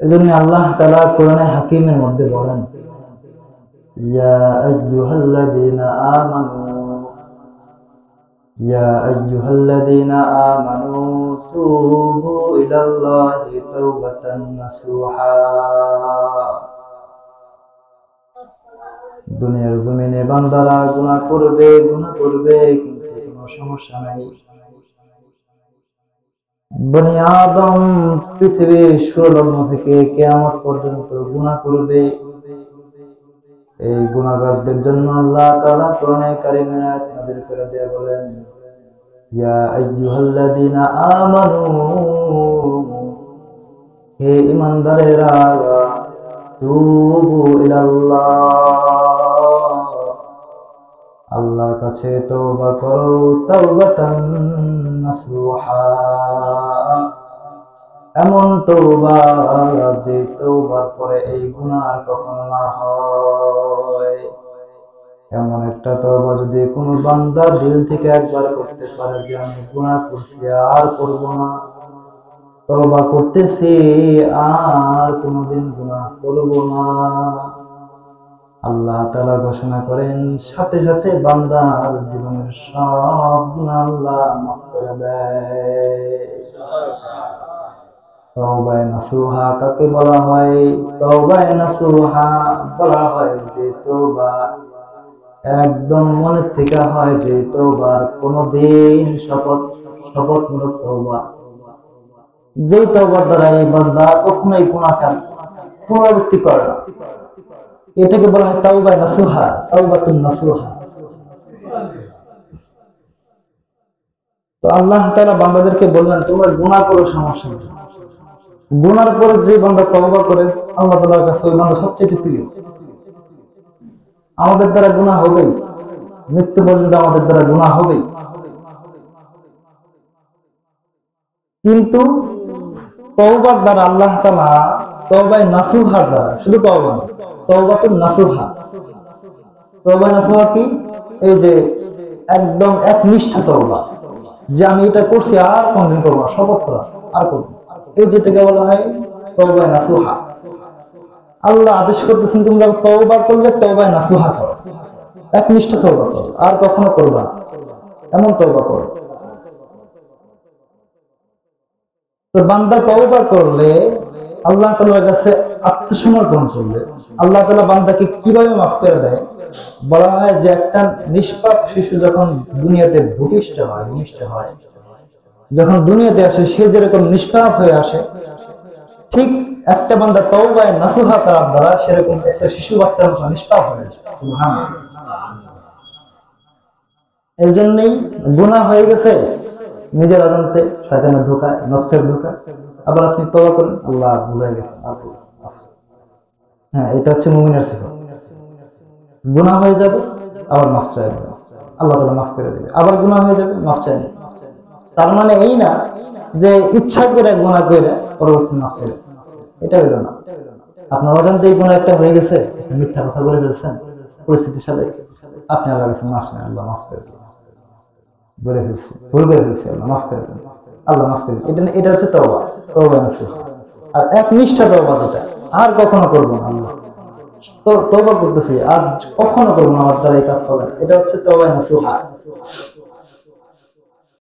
এজন্য আল্লাহ তাআলা কোরআনে হাকিমের মধ্যে বলেন, ইয়া আইয়ুহাল্লাযীনা আমানু তুবু ইলাল্লাহি তাওবাতান নাসুহা। দুনিয়ার জমিনে বান্দারা গুনাহ করবে কিন্তু কোনো সমস্যা নাই। বনি আদম পৃথিবীর সুরলগ্ন থেকে কিয়ামত পর্যন্ত গুনাহ করবে। এই গুনাহগারদের জন্য আল্লাহ তাআলা কোরআনে কারীমে আয়াত নাযিল করে দিয়ে বলেন, ইয়া আইয়ুহাল্লাযীনা আমানু, হে ঈমানদারেরা, তুবু ইলাল্লাহ, আল্লাহর কাছে তওবা করো, তাওবাতান নাসুহা, এমন তওবা যে তওবার পরে এই গুনাহ আর কখনো না হয়। এমন একটা তওবা যদি কোনো বান্দা দিল থেকে একবার করতে পারে যে আমি গুনাহ করছি আর করব না, তওবা করতেছি আর কোনোদিন গুনাহ করব না, আল্লাহ তাআলা ঘোষণা করেন সাথে সাথে বান্দার জীবনের সব গুনাহ আল্লাহ মাফ করে দেয়। তওবায়ে নাসুহা কাকে বলা হয়? তওবায়ে নাসুহা বলা হয় যে তওবা একদম মনের থেকে হয়, যে তওবার কোনদিন শপথমূলক তওবা, যেই তওবার দ্বারা এই বান্দা কখনোই গুনাহকার পুনরাবৃত্তি করে না, এটাকে বলা হয় তাওবায়ে নাসুহা, তাওবাতুন নাসুহা। তো আল্লাহ তাআলা বান্দাদেরকে বললেন, তোমরা গুনাহ করো, সমস্যা নেই, গুনার পরে যে বান্দা তওবা করে আল্লাহ তাআলার কাছে ওই বান্দা সবচেয়ে প্রিয়। আমাদের দ্বারা গুনাহ হবেই, মৃত্যু পর্যন্ত আমাদের দ্বারা গুনাহ হবেই, কিন্তু তওবার দ্বারা আল্লাহ তাআলা তওবায়ে নাসুহার দ্বারা, শুধু তওবা না, তওবাতুন নাসুহা। তওবায়ে নাসুহা কি? এই যে একদম একনিষ্ঠ তওবা, যে আমি এটা করছি আর কোনদিন করব না, শপথ করা আর করব, এই যেটাকে বলা হয় তওবায়ে নাসুহা। আল্লাহ আদেশ করতেছেন তোমরা তওবা করলে তওবায়ে নাসুহা করো, একনিষ্ঠ তওবা করো, আর কখনো করবা না, এমন তওবা করো। তো বান্দা তওবা করলে, আল্লাহ তাআলার কাছে আত্মসমর্পণ করলে, আল্লাহ তাআলা বান্দাকে কিভাবে মাফ করে দেয়? বলা হয় যে একটা নিষ্পাপ শিশু যখন দুনিয়াতে ভূমিষ্ঠ হয়, যখন দুনিয়াতে আসে সে যেরকম নিষ্পাপ হয়ে আসে, ঠিক একটা বান্দা তওবায়ে নাসুহা করার দ্বারা সেরকম একটা শিশু বাচ্চার মতো নিষ্পাপ হয়ে যায়। সুবহানাল্লাহ। এই জন্যই গুনাহ হয়ে গেছে নিজের অজান্তে, শয়তানের ধোঁকা, নফসের ধোঁকা, আবার আপনি তওবা করেন, আল্লাহ ভুলে গেছে, হ্যাঁ, এটা হচ্ছে মুমিনের সিফাত। গুনাহ হয়ে যাবে, আবার মাফ চাইবে, আল্লাহ তাআলা মাফ করে দেবে, আবার গুনাহ হয়ে যাবে, মাফ চাইবে। তার মানে এই না যে ইচ্ছা করে গুনাহ করে পরবর্তী মাফ চাইবে, এটা হইল না। আপনার অজান্তেই গুনাহ একটা হয়ে গেছে, মিথ্যা কথা বলে ফেলছেন পরিস্থিতির সাথে, আপনি আল্লাহর কাছে মাফ চান, আল্লাহ মাফ করে দেবে, বলে ফেলছি, ভুল করে ফেলছি, আল্লাহ মাফ করে দেন, আল্লাহ মাফ করে দেন। এটা হচ্ছে তওবা, তওবায়ে নাসুহা। আর একনিষ্ঠ তওবা যেটা, আর কখনো করবো না, আল্লাহ তো তওবা করতেছি আর কখনো করবো না, আমার দ্বারা এই কাজ হবে, এটা হচ্ছে তওবায়ে নাসুহা।